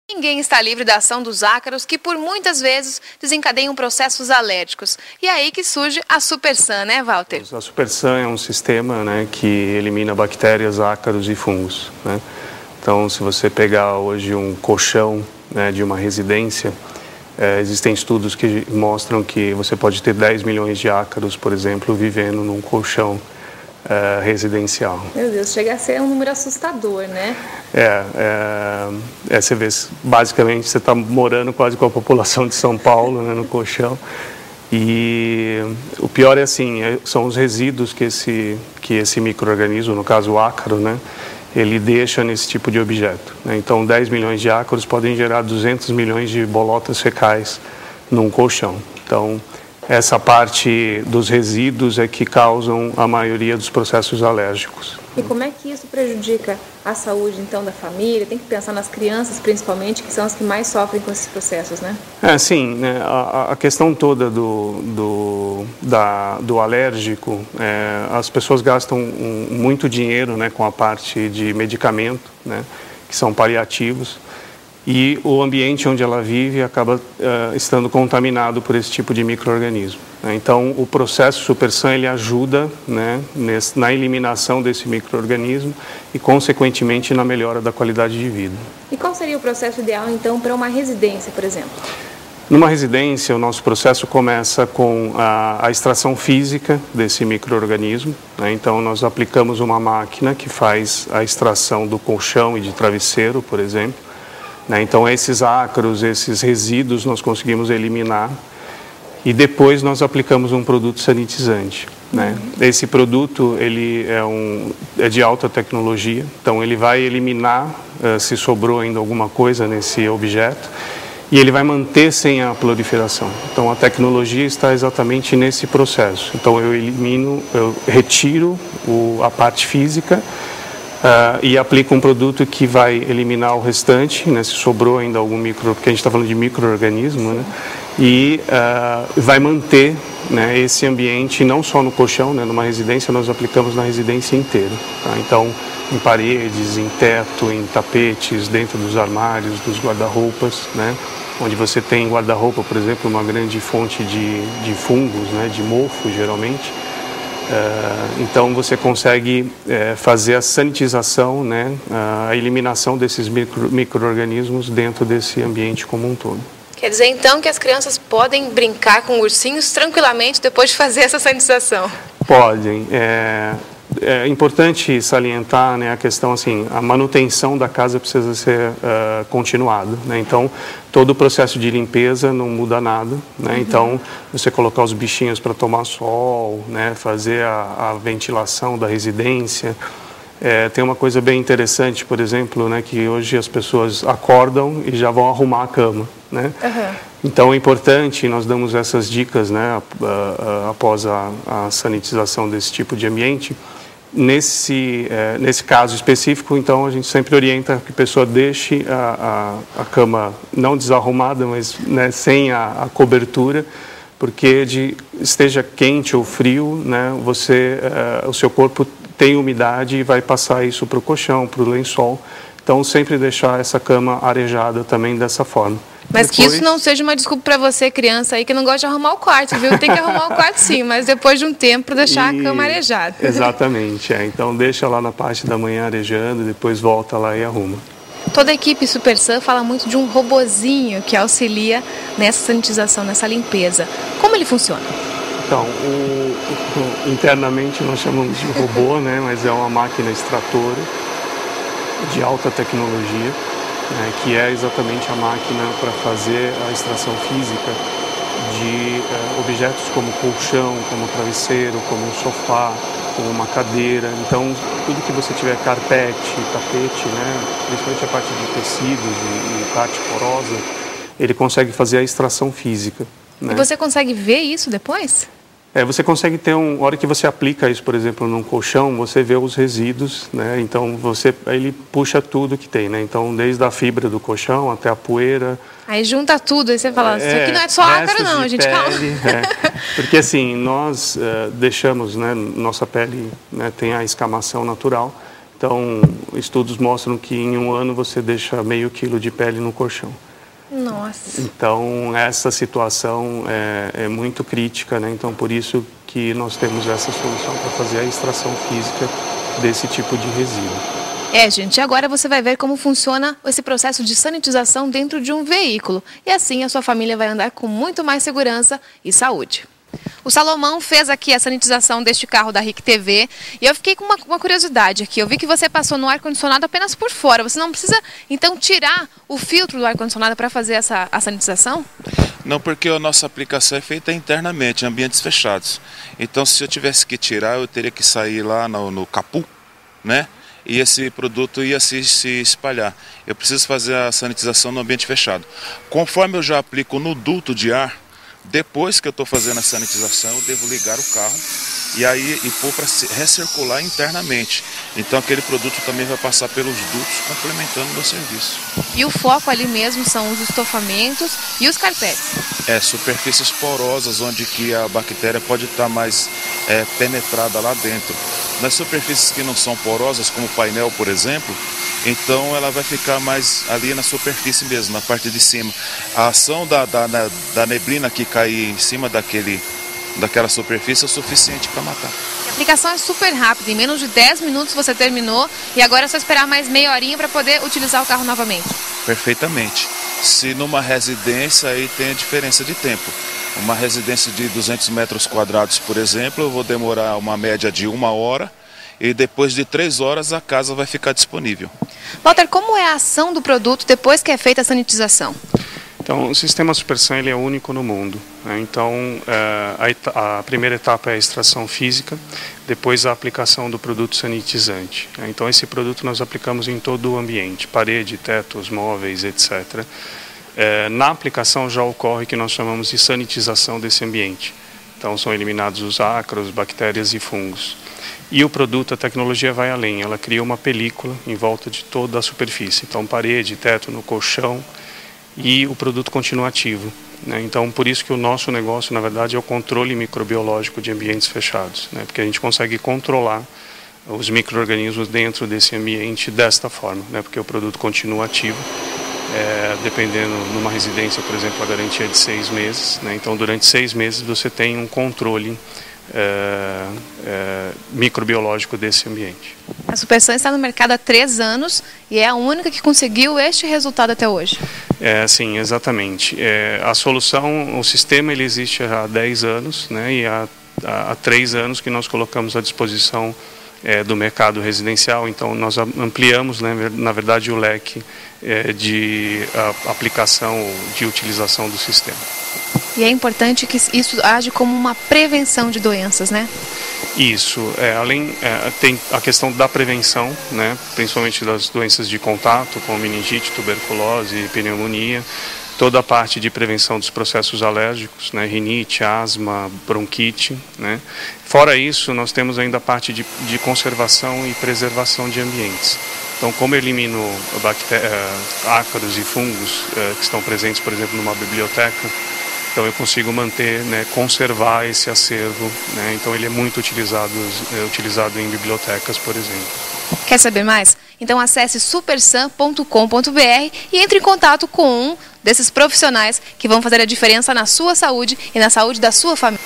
Ninguém está livre da ação dos ácaros que por muitas vezes desencadeiam processos alérgicos. E é aí que surge a Supersan, né, Walter? A Supersan é um sistema, né, que elimina bactérias, ácaros e fungos, né? Então, se você pegar hoje um colchão, né, de uma residência, existem estudos que mostram que você pode ter 10 milhões de ácaros, por exemplo, vivendo num colchão residencial. Meu Deus, chega a ser um número assustador, né? Você vê, basicamente, você está morando quase com a população de São Paulo, né, no colchão. E o pior é assim, são os resíduos que esse micro-organismo, no caso o ácaro, né, ele deixa nesse tipo de objeto, né? Então, 10 milhões de ácaros podem gerar 200 milhões de bolotas fecais num colchão. Então, essa parte dos resíduos é que causam a maioria dos processos alérgicos. E como é que isso prejudica a saúde, então, da família? Tem que pensar nas crianças, principalmente, que são as que mais sofrem com esses processos, né? Sim, né? A questão toda do alérgico, as pessoas gastam muito dinheiro, né, com a parte de medicamento, né, que são paliativos. E o ambiente onde ela vive acaba estando contaminado por esse tipo de micro-organismo, né? Então, o processo Supersan, ele ajuda, né, na eliminação desse micro-organismo e, consequentemente, na melhora da qualidade de vida. E qual seria o processo ideal, então, para uma residência, por exemplo? Numa residência, o nosso processo começa com a extração física desse micro-organismo, né? Então, nós aplicamos uma máquina que faz a extração do colchão e de travesseiro, por exemplo. Então, esses ácaros, esses resíduos, nós conseguimos eliminar e depois nós aplicamos um produto sanitizante, né? Esse produto, ele é de alta tecnologia, então ele vai eliminar, se sobrou ainda alguma coisa nesse objeto, e ele vai manter sem a proliferação. Então, a tecnologia está exatamente nesse processo. Então, eu retiro a parte física, e aplica um produto que vai eliminar o restante, né, se sobrou ainda algum porque a gente está falando de micro-organismo, né, e vai manter, né, esse ambiente não só no colchão, né, numa residência, nós aplicamos na residência inteira, tá? Então, em paredes, em teto, em tapetes, dentro dos armários, dos guarda-roupas, né, onde você tem guarda-roupa, por exemplo, uma grande fonte de fungos, né, de mofo, geralmente. Então você consegue fazer a sanitização, né, a eliminação desses micro-organismos dentro desse ambiente como um todo. Quer dizer, então, que as crianças podem brincar com ursinhos tranquilamente depois de fazer essa sanitização? Podem. É importante salientar, né, a questão assim, a manutenção da casa precisa ser continuada, né? Então, todo o processo de limpeza não muda nada, né? Então, você colocar os bichinhos para tomar sol, né, fazer a ventilação da residência. Tem uma coisa bem interessante, por exemplo, né, que hoje as pessoas acordam e já vão arrumar a cama, né? Então, é importante, nós damos essas dicas, né, após a sanitização desse tipo de ambiente. Nesse caso específico, então, a gente sempre orienta que a pessoa deixe a cama não desarrumada, mas, né, sem a cobertura, porque esteja quente ou frio, né, o seu corpo tem umidade e vai passar isso para o colchão, para o lençol. Então, sempre deixar essa cama arejada também dessa forma. Mas que isso não seja uma desculpa para você, criança, aí que não gosta de arrumar o quarto, viu? Tem que arrumar o quarto sim, mas depois de um tempo para deixar a cama arejada. Exatamente, Então deixa lá na parte da manhã arejando, depois volta lá e arruma. Toda a equipe Supersan fala muito de um robozinho que auxilia nessa sanitização, nessa limpeza. Como ele funciona? Então, internamente nós chamamos de robô, né? Mas é uma máquina extratora de alta tecnologia, né, que é exatamente a máquina para fazer a extração física de objetos como colchão, como travesseiro, como um sofá, como uma cadeira. Então, tudo que você tiver carpete, tapete, né, principalmente a parte de tecidos e parte porosa, ele consegue fazer a extração física, né? E você consegue ver isso depois? Você consegue ter a hora que você aplica isso, por exemplo, num colchão, você vê os resíduos, né? Então, ele puxa tudo que tem, né? Então, desde a fibra do colchão até a poeira. Aí junta tudo, aí você fala, isso aqui não é só ácaro não, gente, calma. Porque assim, nós deixamos, né, nossa pele, né, tem a escamação natural, então Então, estudos mostram que em um ano você deixa meio quilo de pele no colchão. Nossa. Então, essa situação é muito crítica, né? Então, por isso que nós temos essa solução para fazer a extração física desse tipo de resíduo. Gente, agora você vai ver como funciona esse processo de sanitização dentro de um veículo. E assim a sua família vai andar com muito mais segurança e saúde. O Salomão fez aqui a sanitização deste carro da RIC TV e eu fiquei com uma curiosidade aqui. Eu vi que você passou no ar-condicionado apenas por fora. Você não precisa, então, tirar o filtro do ar-condicionado para fazer a sanitização? Não, porque a nossa aplicação é feita internamente, em ambientes fechados. Então, se eu tivesse que tirar, eu teria que sair lá no capu, né? E esse produto ia se espalhar. Eu preciso fazer a sanitização no ambiente fechado. Conforme eu já aplico no duto de ar, depois que eu estou fazendo a sanitização, eu devo ligar o carro e pôr para recircular internamente. Então aquele produto também vai passar pelos dutos, complementando o meu serviço. E o foco ali mesmo são os estofamentos e os carpetes? Superfícies porosas, onde que a bactéria pode estar mais penetrada lá dentro. Nas superfícies que não são porosas, como o painel, por exemplo, então ela vai ficar mais ali na superfície mesmo, na parte de cima. A ação da neblina que cai em cima daquela superfície é o suficiente para matar. A aplicação é super rápida, em menos de 10 minutos você terminou e agora é só esperar mais meia horinha para poder utilizar o carro novamente. Perfeitamente. Se numa residência, aí tem a diferença de tempo. Uma residência de 200 metros quadrados, por exemplo, eu vou demorar uma média de 1 hora e depois de 3 horas a casa vai ficar disponível. Walter, como é a ação do produto depois que é feita a sanitização? Então, o sistema Supersan ele é único no mundo, né? Então, a primeira etapa é a extração física, depois a aplicação do produto sanitizante, né? Então, esse produto nós aplicamos em todo o ambiente, parede, tetos, móveis, etc. Na aplicação já ocorre que nós chamamos de sanitização desse ambiente. Então, são eliminados os ácaros, bactérias e fungos. E o produto, a tecnologia vai além, ela cria uma película em volta de toda a superfície. Então, parede, teto, no colchão, e o produto continua ativo, né? Então, por isso que o nosso negócio, na verdade, é o controle microbiológico de ambientes fechados, né? Porque a gente consegue controlar os micro-organismos dentro desse ambiente desta forma, né? Porque o produto continua ativo, dependendo, numa residência, por exemplo, a garantia é de 6 meses, né? Então, durante 6 meses você tem um controle microbiológico desse ambiente. A Supersan está no mercado há 3 anos e é a única que conseguiu este resultado até hoje. Sim, exatamente. A solução, o sistema ele existe há 10 anos, né, e há 3 anos que nós colocamos à disposição do mercado residencial. Então nós ampliamos, né, na verdade, o leque de aplicação, de utilização do sistema. E é importante que isso age como uma prevenção de doenças, né? Isso, tem a questão da prevenção, né, principalmente das doenças de contato, como meningite, tuberculose, pneumonia, toda a parte de prevenção dos processos alérgicos, né, rinite, asma, bronquite, né. Fora isso, nós temos ainda a parte de conservação e preservação de ambientes. Então, como eu elimino ácaros e fungos que estão presentes, por exemplo, numa biblioteca, então eu consigo manter, né, conservar esse acervo, né, então ele é muito utilizado em bibliotecas, por exemplo. Quer saber mais? Então acesse supersan.com.br e entre em contato com um desses profissionais que vão fazer a diferença na sua saúde e na saúde da sua família.